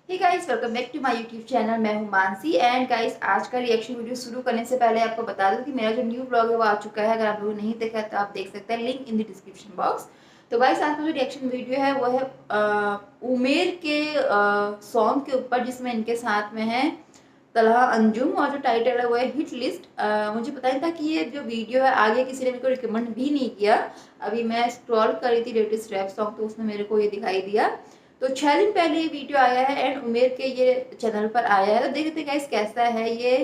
Hey guys, welcome back to my YouTube channel. मैं हूं Mansi and guys, आज का रिएक्शन वीडियो शुरू करने से पहले आपको बता दूं कि मेरा जो न्यू ब्लॉग है वो आ चुका है। अगर आप लोगों ने नहीं देखा तो आप देख सकते हैं, link in the description box. तो गाइस, आज का जो रिएक्शन वीडियो है वो है उमेर के सॉन्ग के ऊपर, जिसमें इनके साथ में है तलहा अंजुम और जो टाइटल है वो है हिट लिस्ट। मुझे पता नहीं था कि ये जो वीडियो है आगे किसी ने मेरे को रिकमेंड भी नहीं किया। अभी मैं स्क्रॉल कर रही थी लेटेस्ट रैप सॉन्ग, तो उसमें मेरे को ये दिखाई दिया। तो 6 दिन पहले ये वीडियो आया है एंड उमेर के ये चैनल पर आया है। तो देखते हैं गाइस कैसा है ये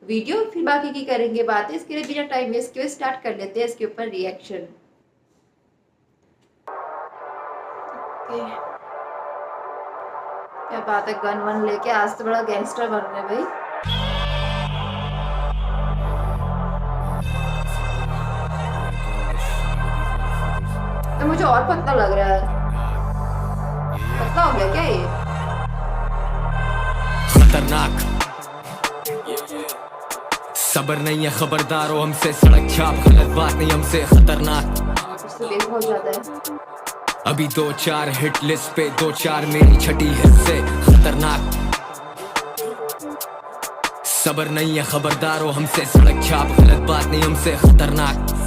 वीडियो, फिर बाकी की करेंगे बातें। इसके लिए बिना टाइम वेस्ट किए स्टार्ट कर लेते हैं इसके ऊपर रिएक्शन। क्या बात है, गन वन लेके आज तो बड़ा गैंगस्टर बन रहे भाई। तो मुझे और पतला लग रहा है, पतला हो गया क्या ये? खतरनाक सबर नहीं है, खबरदार हो हमसे। सड़क छाप गलत बात नहीं हमसे। खतरनाक हो जाता है। अभी 2-4 हिट लिस्ट पे 2-4 मेरी छठी हिस्से। खतरनाक सबर नहीं है, खबरदार हो हमसे। सड़क छाप गलत बात नहीं हमसे। खतरनाक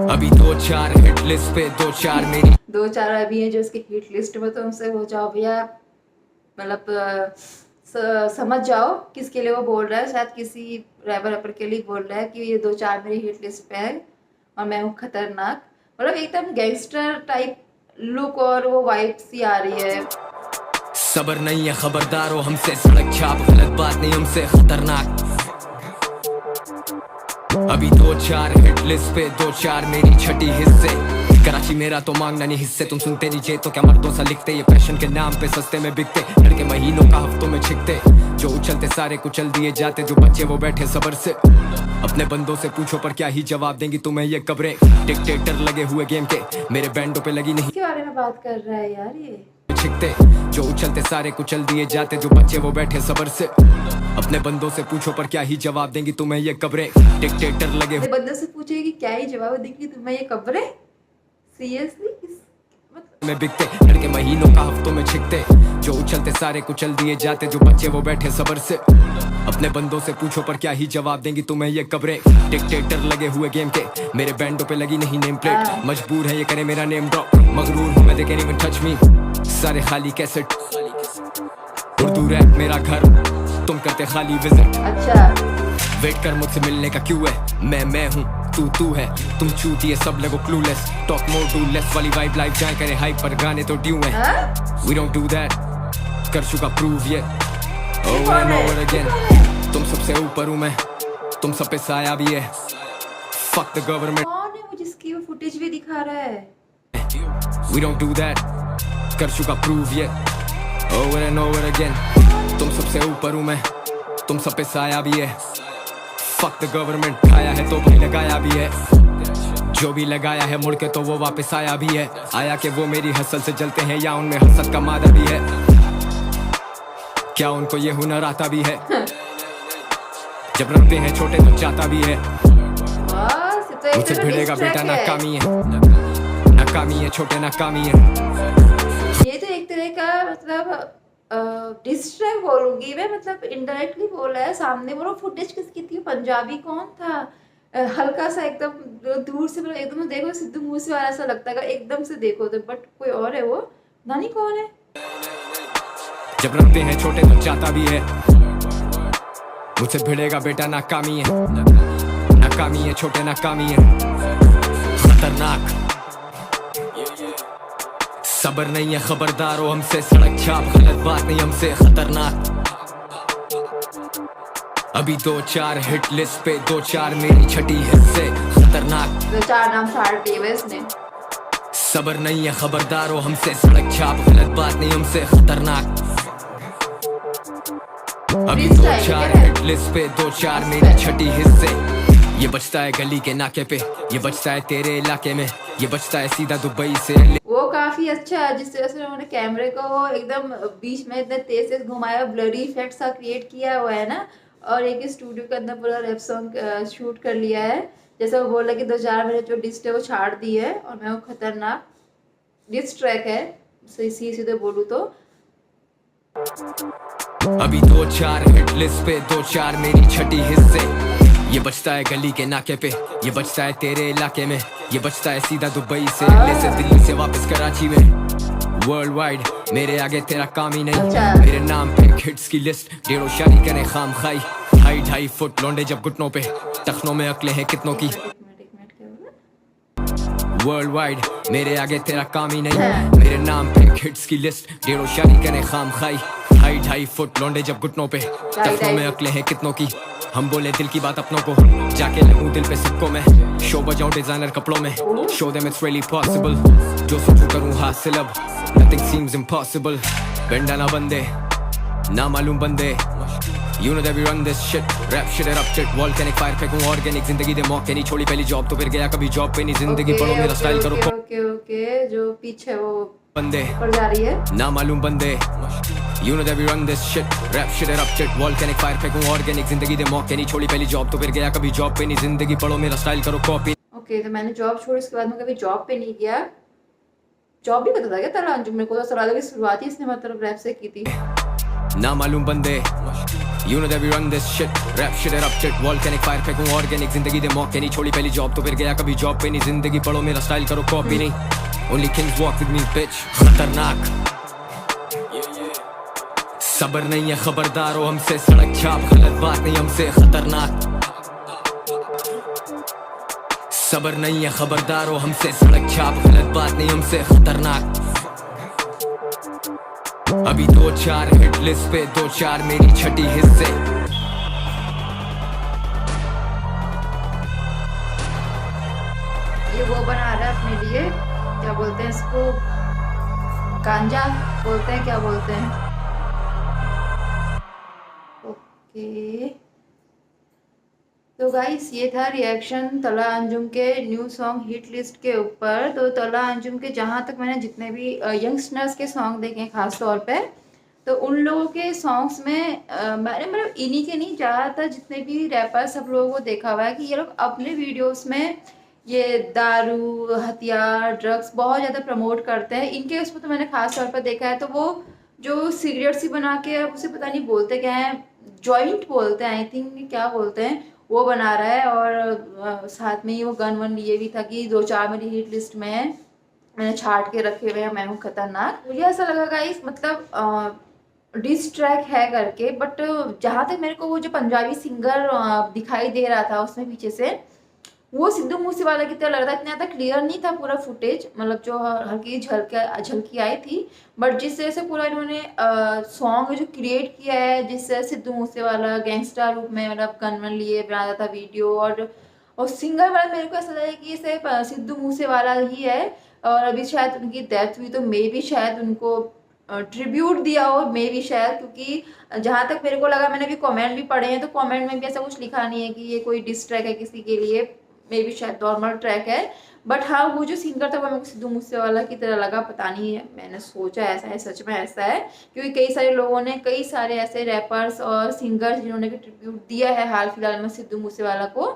अभी 2-4 हिट लिस्ट पे 2-4 मेरी 2-4 अभी है जो उसकी हिट लिस्ट में, तो उनसे हो जाओ भैया। मतलब समझ जाओ किसके लिए वो बोल रहा है। शायद किसी रैपर के लिए बोल रहा है कि ये 2-4 मेरी हिट लिस्ट पे है और मैं हूँ खतरनाक। मतलब एकदम गैंगस्टर टाइप लुक और वो वाइब सी आ रही है। सबर नहीं है, खबरदार हो हमसे। सड़क छाप गलत बात नहीं हमसे। खतरनाक अभी 2-4 हिट लिस्ट पे 2-4 मेरी छठी हिस्से। कराची मेरा तो मांगना नहीं हिस्से। तुम सुनते नहीं जे तो क्या मर्दों सा लिखते। ये फैशन के नाम पे सस्ते में बिकते, लड़के महीनों का हफ्तों में छिकते। जो उछलते सारे कुचल दिए जाते, जो बच्चे वो बैठे सबर से। अपने बंदों से पूछो पर क्या ही जवाब देंगी तुम्हें ये कब्रें। डिक्टेटर लगे हुए गेम के, मेरे बैंडों पे लगी नहीं। इसके बारे में बात कर रहा है यार ये। छिकते जो उछलते सारे कुचल दिए जाते, जो बच्चे वो बैठे सबर से। अपने बंदों से पूछो पर क्या ही जवाब देंगी तुम्हें ये कब्रें। डिक्टेटर लगे बंदों से पूछेगी क्या ही जवाब देंगी तुम्हें ये कब्रें। सीरियसली में बिकते, लड़के महीनों का हफ्तों में छिकते। जो उछलते सारे कुचल दिए जाते, जो बच्चे वो बैठे सबर से। अपने बंदों से पूछो पर क्या ही जवाब देंगी तुम्हें ये कब्रें। डिक्टेटर लगे हुए गेम के, मेरे बैंडों पे लगी नहीं नेम प्लेट। मजबूर है ये करे मेरा नेम ड्रॉप। मगरूर हूँ मैं, they can even touch me. सारे खाली कैसेट, उर्दू रैप मेरा घर, तुम करते खाली विजिट। अच्छा, वेट कर मुझसे मिलने का क्यों है। मैं हूँ तू है, तुम चूतिए सब लोगो clueless. Talk more do less वाली वाइब लाइफ जाए करे हाइप पर गाने तो ड्यू हैं। वी डोंट डू दैट, कर चुका प्रूव ये ओवर एंड ओवर अगेन। तुम सबसे ऊपर हूँ मैं, तुम सब पे साया भी है। Fuck the government. कौन है वो जिसकी वो फुटेज भी दिखा रहा है? वी डोंट डू दैट, कर चुका प्रूव ये ओवर एंड ओवर अगेन। तुम सबसे ऊपर हूँ मैं, तुम सब पे साया भी है। फक द गवर्नमेंट, खाया है तो भाई लगाया भी है। जो भी लगाया है मुड़ के तो वो वापस आया भी है। आया कि वो मेरी हसल से जलते हैं या उनमें हसद का मादा भी है। क्या उनको ये हुनर आता भी है। जब रखते हैं छोटे तो जाता भी है। मुझसे भिड़ेगा बेटा, नाकामी है, नाकामी है छोटे, नाकामी है। ये तो एक तरह का मतलब डिस्ट्रैक्ट बोलूंगी मैं, मतलब इनडायरेक्टली बोला है। सामने बोलो फुटेज किसकी थी, पंजाबी कौन था? हल्का सा एकदम दूर से एकदम देखो सिद्धू मूसे वाला सा लगता है एकदम से देखो तो, बट कोई और है वो, नानी कौन है। जब रखते हैं छोटे तो जाता भी है। मुझसे भिड़ेगा बेटा, नाकामी है, नाकामी है छोटे, नाकामी है। खतरनाक सबर नहीं है, खबरदार हो हमसे। सड़क छाप गलत बात नहीं हमसे। खतरनाक अभी 2-4 हिट लिस्ट पे 2-4 मेरी छठी हिस्से। खतरनाक 2-4 नाम फाड़ दिए इसने। सबर नहीं है, खबरदार हो हमसे। सड़क छाप गलत बात नहीं हमसे। खतरनाक अभी 2-4 हिट लिस्ट पे 2-4 मेरी छठी हिस्से। ये बचता है गली के नाके पे, ये बचता है तेरे इलाके में, ये बचता है सीधा दुबई से। वो काफी अच्छा है जिस तरह से उन्होंने कैमरे को एकदम बीच में इतने तेज से घुमाया, ब्लरी इफेक्ट सा क्रिएट किया हुआ है ना। और एक स्टूडियो के अंदर पूरा रैप सॉन्ग शूट कर लिया है। जैसे वो बोला कि 2-4 मेरे जो डिस्ट है वो छाड़ दी है और मैं वो खतरनाक डिस ट्रैक है, सीधे बोलूँ तो। अभी 2-4 हिट लिस्ट पे 2-4 मेरी छठी हिस्से। ये बचता है गली के नाके पे, ये बचता है तेरे इलाके में, ये बचता है सीधा दुबई से, ले से दिल्ली से वापस कराची में। वर्ल्ड वाइड मेरे आगे तेरा काम ही नहीं, मेरे नाम पे हिट्स की लिस्ट, डेढ़ों शादी करे खाम खाई। 2.5 फुट लौंडे जब घुटनों पे, टखनों में अकले हैं कितनों की। वर्ल्ड वाइड मेरे आगे तेरा काम ही नहीं, मेरे नाम पे हिट्स की लिस्ट, डेढ़ों शादी करे खाम खाई। 2.5 फुट लौंडे जब घुटनों पे, टखनों में अकले हैं कितनों की। हम बोले दिल की बात अपनों को, जाके लगूं दिल पे सिक्कों में, शो बजाऊं डिजाइनर कपड़ों में, show them it's really possible, जो सोचूं करूं हासिल अब, नथिंग सीम्स इम्पॉसिबल। बेंडा ना बंदे ना मालूम बंदे, you know that we run this shit, rap shit erupted, volcanic fire फेंकूं ऑर्गेनिक, जिंदगी दे मौके नहीं छोड़ी पहली जॉब तो फिर गया कभी जॉब पे नहीं, जिंदगी पढ़ो मेरा स्टाइल करो। ओके जो पीछे वो बंदे पर जा रही है ना मालूम बंदे, you know that we run this shit, rap shit erupted, volcanic fire फेंकूं ऑर्गेनिक, जिंदगी दे मौके नहीं छोड़ी पहली जॉब तो फिर गया कभी जॉब पे नहीं, जिंदगी पढ़ो मेरा स्टाइल करो कॉपी। ओके तो मैंने जॉब छोड़ी, उसके बाद मैं कभी जॉब पे नहीं गया। जॉब भी करता था क्या तला अंजुम? मेरे को तो सलाह की शुरुआत ही इसने मतलब रैप से की थी। ना मालूम बंदे, you know that we run this shit, rap shit erupted, volcanic fire फेंकूं ऑर्गेनिक, जिंदगी दे मौके नहीं छोड़ी पहली जॉब तो फिर गया कभी जॉब पे नहीं, जिंदगी पढ़ो मेरा स्टाइल करो कॉपी नहीं। Only kings walk with me bitch, खतरनाक सबर नहीं है खबरदार हो हमसे, सड़क छाप गलत बात नहीं हमसे, खतरनाक सबर नहीं है खबरदार हो हमसे, सड़क छाप गलत बात नहीं हमसे, खतरनाक। अभी 2-4 हिट लिस्ट पे 2-4 मेरी छठी हिस्से। ये वो बना रहा है अपने लिए, क्या बोलते हैं इसको, गांजा बोलते हैं, क्या बोलते हैं। ओके तो गाइस ये था रिएक्शन तला अंजुम के न्यू सॉन्ग हिट लिस्ट के ऊपर। तो तला अंजुम के जहाँ तक मैंने जितने भी यंगस्टर्स के सॉन्ग देखे हैं खास तौर पे, तो उन लोगों के सॉन्ग्स में मैंने मतलब इन्हीं के नहीं, ज़्यादातर जितने भी रैपर सब लोगों को देखा हुआ है कि ये लोग अपने वीडियोस में ये दारू हथियार ड्रग्स बहुत ज़्यादा प्रमोट करते हैं। इनके उसमें तो मैंने खास तौर पर देखा है, तो वो जो सिगरेट सी बना के उसे पता नहीं बोलते क्या है, जॉइंट बोलते हैं आई थिंक, क्या बोलते हैं, वो बना रहा है। और साथ में ही वो गन वन लिए भी था कि 2-4 मेरी हिट लिस्ट में है, मैंने छाट के रखे हुए हैं, मैं हूँ खतरनाक। मुझे ऐसा लगा गाइस मतलब डिस ट्रैक है करके, बट जहाँ तक मेरे को वो जो पंजाबी सिंगर दिखाई दे रहा था उसमें पीछे से, वो सिद्धू मूसेवाला की तरह लग रहा था। इतना ज़्यादा क्लियर नहीं था पूरा फुटेज, मतलब जो हल्की झलकी आई थी, बट जिस तरह से पूरा इन्होंने सॉन्ग जो क्रिएट किया है, जिस तरह सिद्धू मूसेवाला गैंगस्टर रूप में मतलब गनमन लिए बनाया था वीडियो, और सिंगर वाला मेरे को ऐसा लगा कि ये सिर्फ सिद्धू मूसेवाला ही है। और अभी शायद उनकी डेथ हुई तो मे भी शायद उनको ट्रिब्यूट दिया हो, मे भी शायद, क्योंकि जहाँ तक मेरे को लगा, मैंने भी कमेंट भी पढ़े हैं तो कमेंट में भी ऐसा कुछ लिखा नहीं है कि ये कोई डिस ट्रैक है किसी के लिए, मे बी शायद नॉर्मल ट्रैक है। बट हाँ वो जो सिंगर था वो मेरे को सिद्धू मूसेवाला की तरह लगा, पता नहीं है, मैंने सोचा ऐसा है, सच में ऐसा है, क्योंकि कई सारे लोगों ने, कई सारे ऐसे रैपर्स और सिंगर्स जिन्होंने भी ट्रिब्यूट दिया है हाल फिलहाल में सिद्धू मूसेवाला को।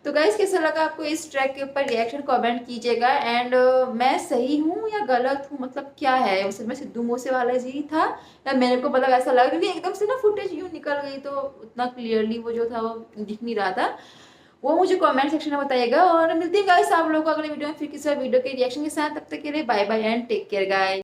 तो गाइस कैसा लगा आपको इस ट्रैक के ऊपर, रिएक्शन कमेंट कीजिएगा। एंड मैं सही हूँ या गलत हूँ, मतलब क्या है, उस में सिद्धू मूसेवाला जी था या मेरे को मतलब ऐसा लगा, क्योंकि एकदम से ना फुटेज यूँ निकल गई तो उतना क्लियरली वो जो था वो दिख नहीं रहा था। वो मुझे कमेंट सेक्शन में बताइएगा। और मिलते हैं गाइस आप लोगों को अगले वीडियो में फिर किसी वीडियो के रिएक्शन के साथ। तब तक के लिए bye bye and take care guys.